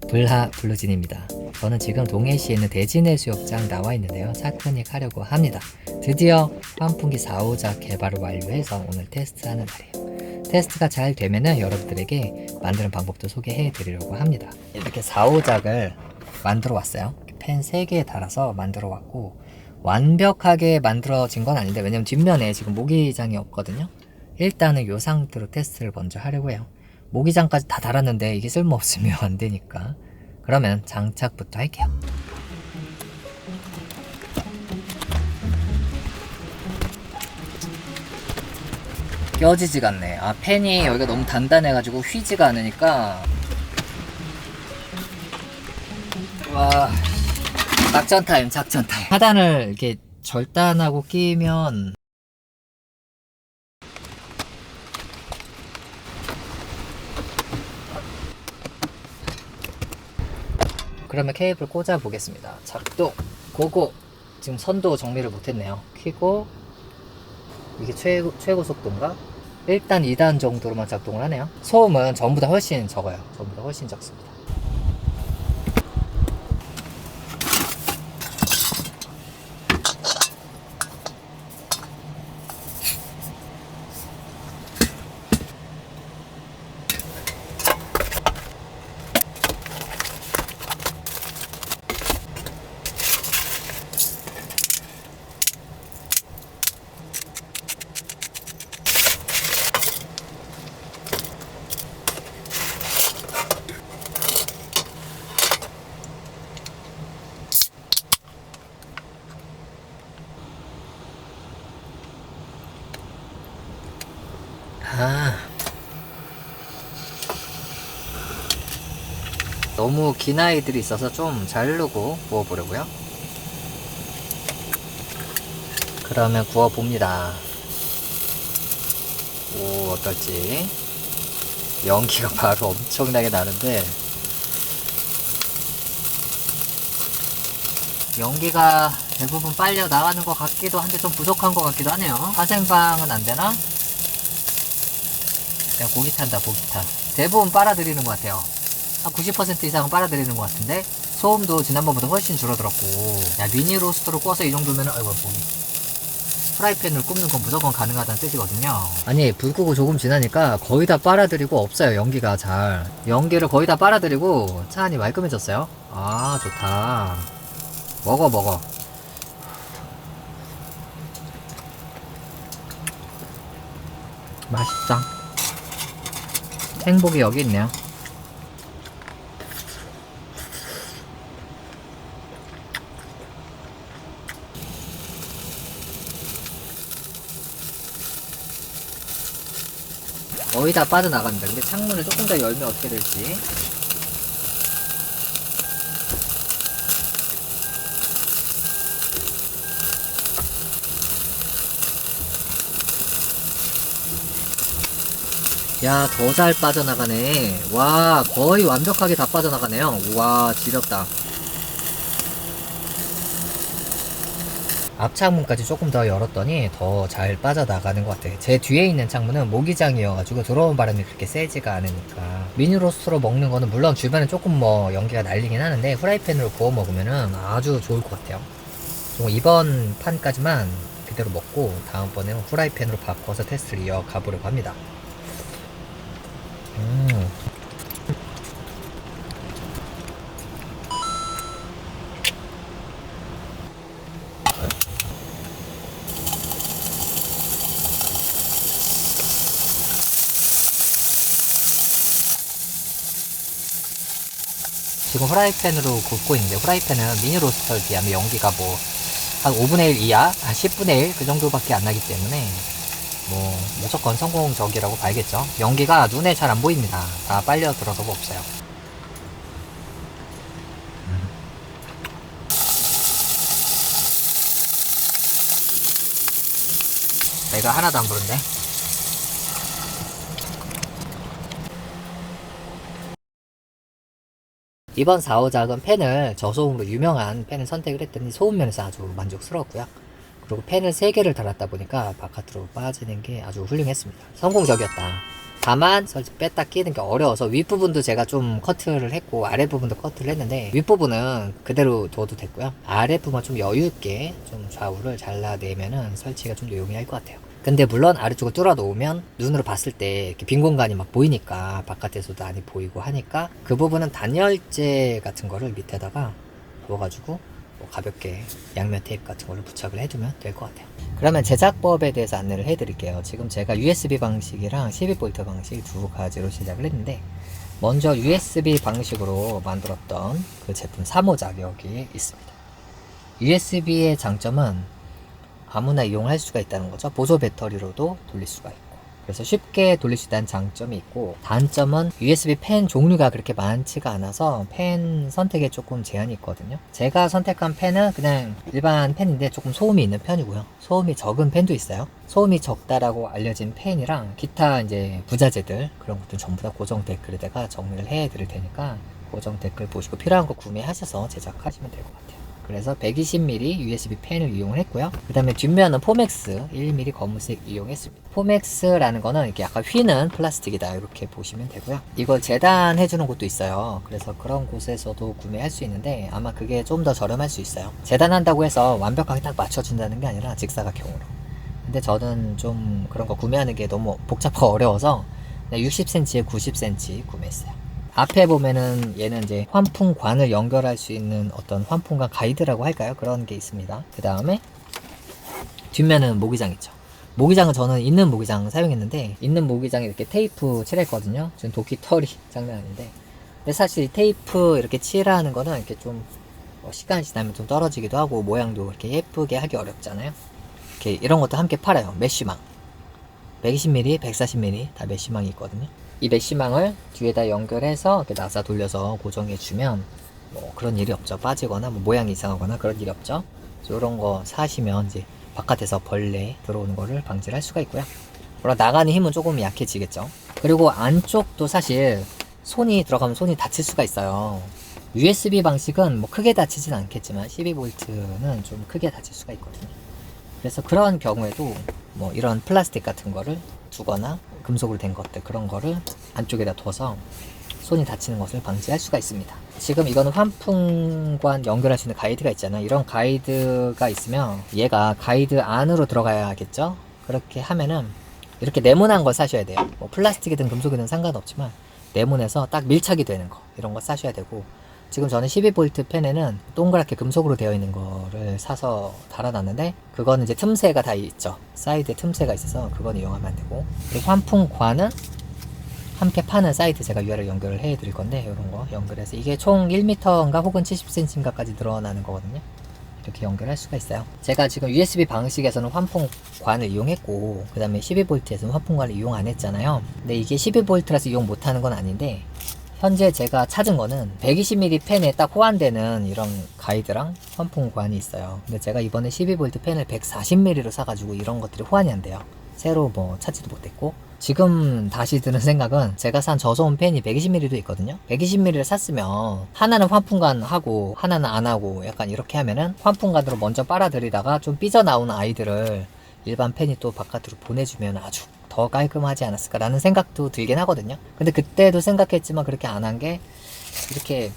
불하 블루진입니다. 저는 지금 동해시에 있는 대진해수욕장 나와 있는데요. 차크닉 하려고 합니다. 드디어 환풍기 4호작 개발을 완료해서 오늘 테스트하는 날이에요. 테스트가 잘 되면은 여러분들에게 만드는 방법도 소개해 드리려고 합니다. 이렇게 4호작을 만들어 왔어요. 펜 3개에 달아서 만들어 왔고, 완벽하게 만들어진 건 아닌데, 왜냐면 뒷면에 지금 모기장이 없거든요. 일단은 이 상태로 테스트를 먼저 하려고 해요. 모기장까지 다 달았는데 이게 쓸모없으면 안 되니까. 그러면 장착부터 할게요. 껴지지가 않네. 아, 펜이 여기가 너무 단단해가지고 휘지가 않으니까. 와, 작전 타임, 작전 타임. 하단을 이렇게 절단하고 끼면 그러면 케이블 꽂아 보겠습니다. 작동, 고고. 지금 선도 정리를 못했네요. 켜고, 이게 최고 속도인가? 일단 2단 정도로만 작동을 하네요. 소음은 전보다 훨씬 적어요. 전보다 훨씬 적습니다. 아, 너무 긴 아이들이 있어서 좀 자르고 구워보려고요. 그러면 구워봅니다. 오, 어떨지. 연기가 바로 엄청나게 나는데, 연기가 대부분 빨려 나가는 것 같기도 한데 좀 부족한 것 같기도 하네요. 화생방은 안 되나? 그냥 고기 탄다, 고기 타. 대부분 빨아들이는 것 같아요. 한 90% 이상은 빨아들이는 것 같은데, 소음도 지난번보다 훨씬 줄어들었고, 야, 미니 로스터로 구워서 이 정도면, 아이고, 고기. 프라이팬을 굽는 건 무조건 가능하다는 뜻이거든요. 아니, 불 끄고 조금 지나니까 거의 다 빨아들이고 없어요, 연기가 잘. 연기를 거의 다 빨아들이고 차 안이 말끔해졌어요. 아, 좋다. 먹어, 먹어. 맛있다. 행복이 여기 있네요. 거의 다 빠져나간다. 근데 창문을 조금 더 열면 어떻게 될지. 야, 더 잘 빠져나가네. 와, 거의 완벽하게 다 빠져나가네요. 우와, 지렸다. 앞창문까지 조금 더 열었더니 더 잘 빠져나가는 것 같아요. 제 뒤에 있는 창문은 모기장이어가지고 들어온 바람이 그렇게 세지가 않으니까. 미니로스트로 먹는 거는 물론 주변에 조금 뭐 연기가 날리긴 하는데 후라이팬으로 구워 먹으면은 아주 좋을 것 같아요. 이번 판까지만 그대로 먹고 다음번에는 후라이팬으로 바꿔서 테스트를 이어가 보려고 합니다. 지금 후라이팬으로 굽고 있는데 후라이팬은 미니 로스터에 비하면 연기가 뭐 한 5분의 1 이하, 한 10분의 1 그 정도밖에 안 나기 때문에 뭐 무조건 성공적이라고 봐야겠죠. 연기가 눈에 잘 안 보입니다. 다 빨려 들어서가 없어요. 내가 하나도 안 부른데. 이번 4호작은 펜을 저소음으로 유명한 펜을 선택을 했더니 소음 면에서 아주 만족스러웠고요. 그리고 펜을 3개를 달았다 보니까 바깥으로 빠지는 게 아주 훌륭했습니다. 성공적이었다. 다만 뺐다 끼는 게 어려워서 윗부분도 제가 좀 커트를 했고 아랫부분도 커트를 했는데 윗부분은 그대로 둬도 됐고요. 아랫부분 좀 여유있게 좀 좌우를 잘라내면은 설치가 좀 더 용이할 것 같아요. 근데 물론 아래쪽을 뚫어 놓으면 눈으로 봤을 때 이렇게 빈 공간이 막 보이니까 바깥에서도 안이 보이고 하니까 그 부분은 단열재 같은 거를 밑에다가 부어가지고 뭐 가볍게 양면 테이프 같은 걸로 부착을 해두면 될 것 같아요. 그러면 제작법에 대해서 안내를 해드릴게요. 지금 제가 USB 방식이랑 12V 방식 두 가지로 시작을 했는데 먼저 USB 방식으로 만들었던 그 제품 3호작 여기 있습니다. USB의 장점은 아무나 이용할 수가 있다는 거죠. 보조 배터리로도 돌릴 수가 있고 그래서 쉽게 돌릴 수 있다는 장점이 있고 단점은 USB 펜 종류가 그렇게 많지가 않아서 펜 선택에 조금 제한이 있거든요. 제가 선택한 펜은 그냥 일반 펜인데 조금 소음이 있는 편이고요. 소음이 적은 펜도 있어요. 소음이 적다라고 알려진 펜이랑 기타 이제 부자재들 그런 것들 전부 다 고정 댓글에다가 정리를 해 드릴 테니까 고정 댓글 보시고 필요한 거 구매하셔서 제작하시면 될 것 같아요. 그래서 120mm USB 펜을 이용을 했고요. 그 다음에 뒷면은 포맥스 1mm 검은색 이용했습니다. 포맥스라는 거는 이렇게 약간 휘는 플라스틱이다 이렇게 보시면 되고요. 이걸 재단해주는 곳도 있어요. 그래서 그런 곳에서도 구매할 수 있는데 아마 그게 좀 더 저렴할 수 있어요. 재단한다고 해서 완벽하게 딱 맞춰준다는 게 아니라 직사각형으로. 근데 저는 좀 그런 거 구매하는 게 너무 복잡하고 어려워서 60cm에 90cm 구매했어요. 앞에 보면은 얘는 이제 환풍관을 연결할 수 있는 어떤 환풍관 가이드라고 할까요? 그런 게 있습니다. 그 다음에 뒷면은 모기장 있죠. 모기장은 저는 있는 모기장 사용했는데 있는 모기장에 이렇게 테이프 칠했거든요. 지금 도끼 털이 장난 아닌데 근데 사실 이 테이프 이렇게 칠하는 거는 이렇게 좀 시간이 지나면 좀 떨어지기도 하고 모양도 이렇게 예쁘게 하기 어렵잖아요. 이렇게 이런 것도 함께 팔아요. 메쉬망 120mm, 140mm 다 메쉬망이 있거든요. 이 메쉬망을 뒤에다 연결해서 이렇게 나사 돌려서 고정해주면 뭐 그런 일이 없죠. 빠지거나 뭐 모양이 이상하거나 그런 일이 없죠. 이런 거 사시면 이제 바깥에서 벌레 들어오는 거를 방지를 할 수가 있고요. 물론 나가는 힘은 조금 약해지겠죠. 그리고 안쪽도 사실 손이 들어가면 손이 다칠 수가 있어요. USB 방식은 뭐 크게 다치진 않겠지만 12V는 좀 크게 다칠 수가 있거든요. 그래서 그런 경우에도 뭐 이런 플라스틱 같은 거를 두거나 금속으로 된 것들 그런 거를 안쪽에다 둬서 손이 다치는 것을 방지할 수가 있습니다. 지금 이거는 환풍관 연결할 수 있는 가이드가 있잖아요. 이런 가이드가 있으면 얘가 가이드 안으로 들어가야겠죠. 그렇게 하면은 이렇게 네모난 걸 사셔야 돼요. 뭐 플라스틱이든 금속이든 상관없지만 네모내서 딱 밀착이 되는 거 이런 거 사셔야 되고 지금 저는 12V 펜에는 동그랗게 금속으로 되어 있는 거를 사서 달아놨는데 그거는 이제 틈새가 다 있죠. 사이드에 틈새가 있어서 그건 이용하면 안 되고 그리고 환풍관은 함께 파는 사이트 제가 URL 연결을 해 드릴 건데 이런 거 연결해서 이게 총 1m인가 혹은 70cm인가까지 늘어나는 거거든요. 이렇게 연결할 수가 있어요. 제가 지금 USB 방식에서는 환풍관을 이용했고 그 다음에 12V에서는 환풍관을 이용 안 했잖아요. 근데 이게 12V라서 이용 못하는 건 아닌데 현재 제가 찾은 거는 120mm 펜에 딱 호환되는 이런 가이드랑 환풍관이 있어요. 근데 제가 이번에 12V 펜을 140mm로 사가지고 이런 것들이 호환이 안 돼요. 새로 뭐 찾지도 못했고 지금 다시 드는 생각은 제가 산 저소음 펜이 120mm도 있거든요. 120mm를 샀으면 하나는 환풍관 하고 하나는 안 하고 약간 이렇게 하면은 환풍관으로 먼저 빨아들이다가 좀 삐져나오는 아이들을 일반 펜이 또 바깥으로 보내주면 아주 더 깔끔하지 않았을까라는 생각도 들긴 하거든요. 근데 그때도 생각했지만 그렇게 안 한 게 이렇게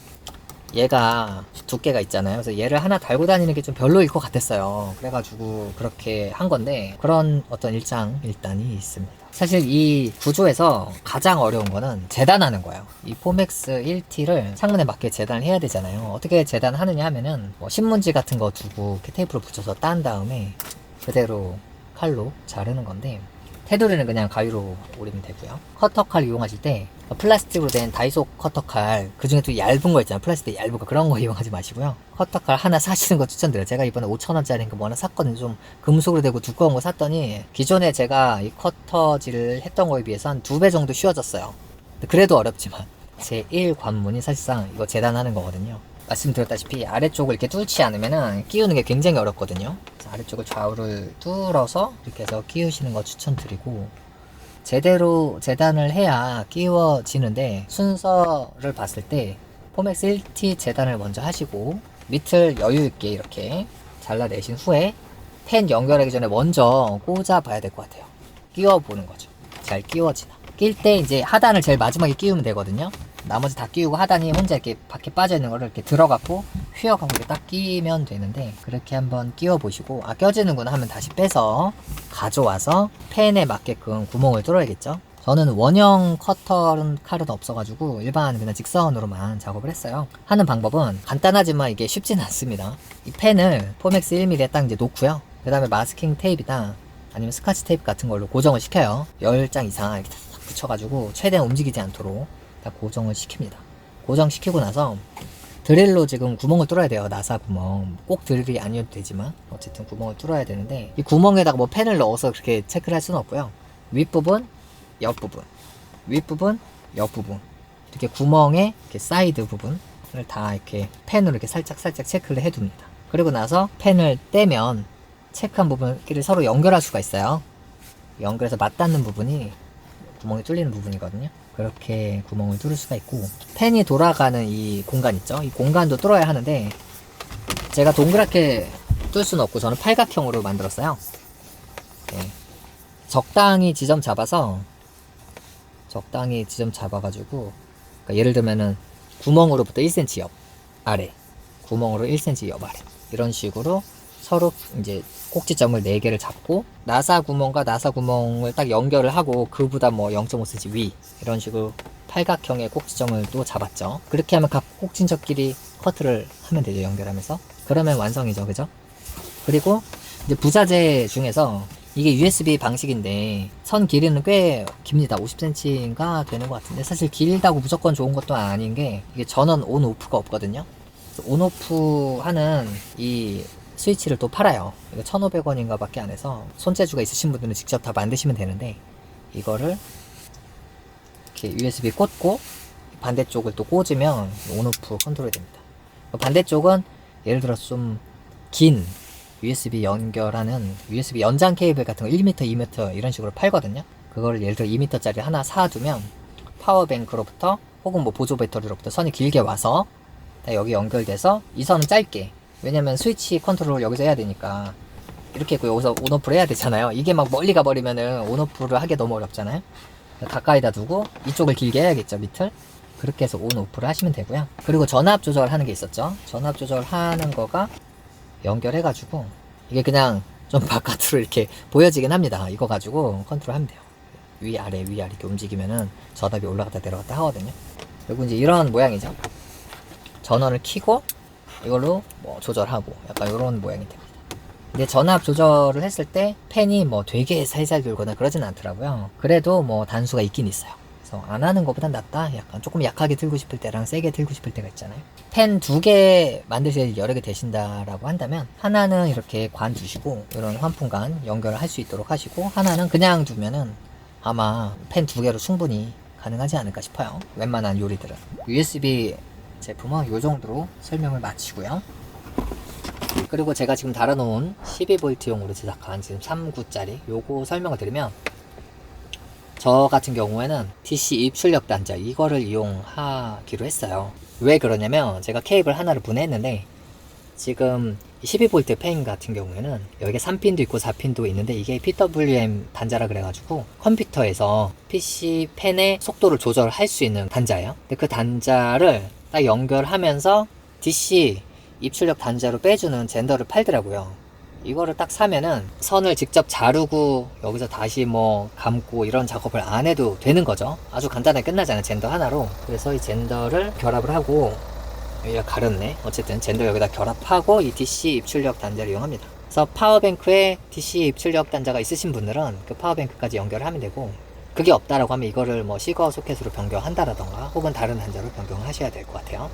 얘가 두께가 있잖아요. 그래서 얘를 하나 달고 다니는 게 좀 별로일 것 같았어요. 그래가지고 그렇게 한 건데 그런 어떤 일단이 있습니다. 사실 이 구조에서 가장 어려운 거는 재단하는 거예요. 이 포맥스 1T를 창문에 맞게 재단을 해야 되잖아요. 어떻게 재단하느냐 하면은 뭐 신문지 같은 거 두고 이렇게 테이프로 붙여서 딴 다음에 그대로 칼로 자르는 건데 테두리는 그냥 가위로 오리면 되고요. 커터칼 이용하실 때 플라스틱으로 된 다이소 커터칼 그 중에 또 얇은 거 있잖아요. 플라스틱 얇은 거 그런 거 이용하지 마시고요. 커터칼 하나 사시는 거 추천드려요. 제가 이번에 5,000원짜리인 거 뭐 하나 샀거든요. 좀 금속으로 되고 두꺼운 거 샀더니 기존에 제가 이 커터질을 했던 거에 비해서 한 2배 정도 쉬워졌어요. 그래도 어렵지만 제 1관문이 사실상 이거 재단하는 거거든요. 말씀드렸다시피 아래쪽을 이렇게 뚫지 않으면은 끼우는 게 굉장히 어렵거든요. 아래쪽을 좌우를 뚫어서 이렇게 해서 끼우시는 거 추천드리고 제대로 재단을 해야 끼워지는데 순서를 봤을 때 포맥스 1T 재단을 먼저 하시고 밑을 여유있게 이렇게 잘라내신 후에 펜 연결하기 전에 먼저 꽂아 봐야 될 것 같아요. 끼워 보는 거죠. 잘 끼워지나. 낄 때 이제 하단을 제일 마지막에 끼우면 되거든요. 나머지 다 끼우고 하단이 혼자 이렇게 밖에 빠져 있는 거를 이렇게 들어가고 휘어가고 이렇게 딱 끼면 되는데, 그렇게 한번 끼워 보시고 껴지는구나 하면 다시 빼서 가져와서 펜에 맞게끔 구멍을 뚫어야겠죠. 저는 원형 커터는 칼은 없어가지고 일반 그냥 직선으로만 작업을 했어요. 하는 방법은 간단하지만 이게 쉽진 않습니다. 이 펜을 포맥스 1mm에 딱 이제 놓고요. 그 다음에 마스킹 테이프나 아니면 스카치 테이프 같은 걸로 고정을 시켜요. 10장 이상 이렇게 딱 붙여가지고 최대한 움직이지 않도록 딱 고정을 시킵니다. 고정시키고 나서 드릴로 지금 구멍을 뚫어야 돼요. 나사 구멍. 꼭 드릴이 아니어도 되지만 어쨌든 구멍을 뚫어야 되는데, 이 구멍에다가 뭐 펜을 넣어서 그렇게 체크를 할 수는 없고요. 윗부분, 옆부분, 윗부분, 옆부분, 이렇게 구멍의 이렇게 사이드 부분을 다 이렇게 펜으로 이렇게 살짝 체크를 해둡니다. 그리고 나서 펜을 떼면 체크한 부분끼리 서로 연결할 수가 있어요. 연결해서 맞닿는 부분이 구멍이 뚫리는 부분이거든요. 그렇게 구멍을 뚫을 수가 있고, 펜이 돌아가는 이 공간 있죠? 이 공간도 뚫어야 하는데, 제가 동그랗게 뚫을 수는 없고 저는 팔각형으로 만들었어요. 네. 적당히 지점 잡아가지고, 그러니까 예를 들면은 구멍으로부터 1cm 옆 아래, 구멍으로 1cm 옆 아래, 이런 식으로 서로 이제 꼭지점을 4개를 잡고, 나사 구멍과 나사 구멍을 딱 연결을 하고 그보다 뭐 0.5cm 위, 이런 식으로 팔각형의 꼭지점을 또 잡았죠. 그렇게 하면 각 꼭지점끼리 커트를 하면 되죠. 연결하면서. 그러면 완성이죠. 그죠? 그리고 이제 부자재 중에서 이게 USB 방식인데 선 길이는 꽤 깁니다. 50cm인가 되는 것 같은데, 사실 길다고 무조건 좋은 것도 아닌 게, 이게 전원 온 오프가 없거든요. 온 오프 하는 이 스위치를 또 팔아요. 이거 1,500원인가 밖에 안 해서 손재주가 있으신 분들은 직접 다 만드시면 되는데, 이거를 이렇게 USB 꽂고 반대쪽을 또 꽂으면 온 오프 컨트롤이 됩니다. 반대쪽은 예를 들어서 좀 긴 USB 연결하는 USB 연장 케이블 같은 거 1m, 2m 이런 식으로 팔거든요. 그거를 예를 들어 2m 짜리 하나 사두면 파워뱅크로부터 혹은 뭐 보조 배터리로부터 선이 길게 와서 여기 연결돼서, 이 선은 짧게, 왜냐면 스위치 컨트롤을 여기서 해야 되니까 이렇게 했고 여기서 온오프를 해야 되잖아요. 이게 막 멀리 가버리면은 온오프를 하기 너무 어렵잖아요. 가까이다 두고 이쪽을 길게 해야겠죠, 밑을. 그렇게 해서 온오프를 하시면 되고요. 그리고 전압 조절하는 게 있었죠. 전압 조절하는 거가 연결해가지고, 이게 그냥 좀 바깥으로 이렇게 보여지긴 합니다. 이거 가지고 컨트롤 하면 돼요. 위아래 이렇게 움직이면은 전압이 올라갔다 내려갔다 하거든요. 그리고 이제 이런 모양이죠. 전원을 켜고 이걸로 뭐 조절하고 약간 이런 모양이 됩니다. 근데 전압 조절을 했을 때 펜이 뭐 되게 살살 돌거나 그러진 않더라고요. 그래도 뭐 단수가 있긴 있어요. 그래서 안 하는 것보단 낫다. 약간 조금 약하게 들고 싶을 때랑 세게 들고 싶을 때가 있잖아요. 펜 2개 만드실 여력이 되신다라고 한다면, 하나는 이렇게 관 두시고 이런 환풍관 연결을 할 수 있도록 하시고, 하나는 그냥 두면은 아마 펜 2개로 충분히 가능하지 않을까 싶어요. 웬만한 요리들은. USB 제품은 이 정도로 설명을 마치고요. 그리고 제가 지금 달아놓은 12V용으로 제작한 지금 3구짜리 요거 설명을 드리면, 저 같은 경우에는 DC 입출력 단자 이거를 이용하기로 했어요. 왜 그러냐면, 제가 케이블 하나를 분해했는데, 지금 12V 펜 같은 경우에는 여기에 3핀도 있고 4핀도 있는데, 이게 PWM 단자라 그래가지고 컴퓨터에서 PC 펜의 속도를 조절할 수 있는 단자예요. 근데 그 단자를 딱 연결하면서 DC 입출력 단자로 빼주는 젠더를 팔더라고요. 이거를 딱 사면은 선을 직접 자르고 여기서 다시 뭐 감고 이런 작업을 안 해도 되는 거죠. 아주 간단하게 끝나잖아요, 젠더 하나로. 그래서 이 젠더를 결합을 하고, 여기가 가렸네. 어쨌든 젠더 여기다 결합하고 이 DC 입출력 단자를 이용합니다. 그래서 파워뱅크에 DC 입출력 단자가 있으신 분들은 그 파워뱅크까지 연결을 하면 되고, 그게 없다라고 하면 이거를 뭐 시거 소켓으로 변경한다라던가 혹은 다른 단자로 변경하셔야 될 것 같아요.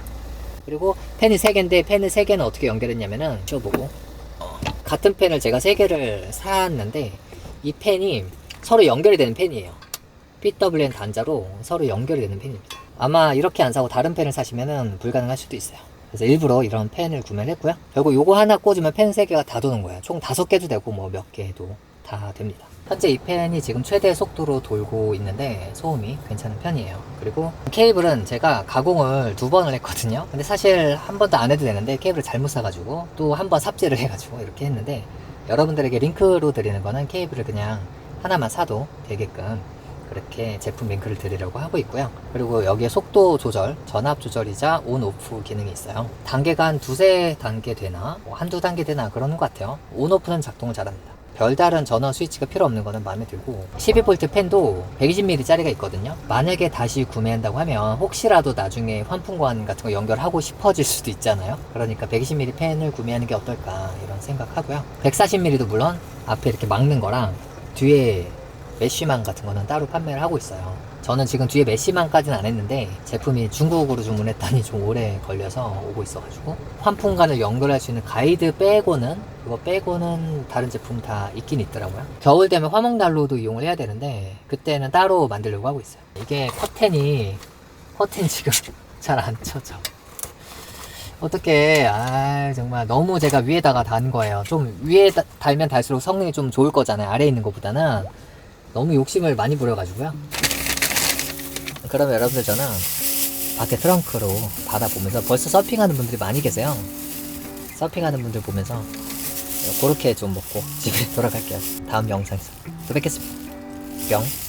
그리고 펜이 3개인데 펜을 3개는 어떻게 연결했냐면은 씌워보고, 같은 펜을 제가 3개를 샀는데 이 펜이 서로 연결이 되는 펜이에요. PWM 단자로 서로 연결이 되는 펜입니다. 아마 이렇게 안 사고 다른 펜을 사시면은 불가능할 수도 있어요. 그래서 일부러 이런 펜을 구매를 했고요. 결국 요거 하나 꽂으면 펜 3개가 다 도는 거예요. 총 5개도 되고 뭐 몇 개도 다 됩니다. 현재 이 펜이 지금 최대 속도로 돌고 있는데 소음이 괜찮은 편이에요. 그리고 케이블은 제가 가공을 2번을 했거든요. 근데 사실 한 번도 안 해도 되는데 케이블을 잘못 사가지고 또 한 번 삽질을 해가지고 이렇게 했는데, 여러분들에게 링크로 드리는 거는 케이블을 그냥 하나만 사도 되게끔 그렇게 제품 링크를 드리려고 하고 있고요. 그리고 여기에 속도 조절, 전압 조절이자 온 오프 기능이 있어요. 단계가 한 두세 단계 되나 뭐 한두 단계 되나 그러는 것 같아요. 온 오프는 작동을 잘합니다. 별다른 전원 스위치가 필요 없는 거는 마음에 들고, 12V 팬도 120mm 짜리가 있거든요. 만약에 다시 구매한다고 하면 혹시라도 나중에 환풍관 같은 거 연결하고 싶어질 수도 있잖아요. 그러니까 120mm 팬을 구매하는 게 어떨까 이런 생각하고요. 140mm도 물론 앞에 이렇게 막는 거랑 뒤에 메쉬망 같은 거는 따로 판매를 하고 있어요. 저는 지금 뒤에 메쉬망까지는 안 했는데 제품이 중국으로 주문했더니 좀 오래 걸려서 오고 있어가지고, 환풍관을 연결할 수 있는 가이드 빼고는, 그거 빼고는 다른 제품 다 있긴 있더라고요. 겨울 되면 화목난로도 이용을 해야 되는데 그때는 따로 만들려고 하고 있어요. 이게 커튼 지금 잘 안 쳐져. 어떻게, 정말 너무 제가 위에다가 단 거예요. 좀 위에 달면 달수록 성능이 좀 좋을 거잖아요. 아래에 있는 것보다는. 너무 욕심을 많이 부려가지고요. 그러면 여러분들, 저는 밖에 트렁크로 바다 보면서, 벌써 서핑하는 분들이 많이 계세요. 서핑하는 분들 보면서 그렇게 좀 먹고 집에 돌아갈게요. 다음 영상에서 또 뵙겠습니다. 뿅.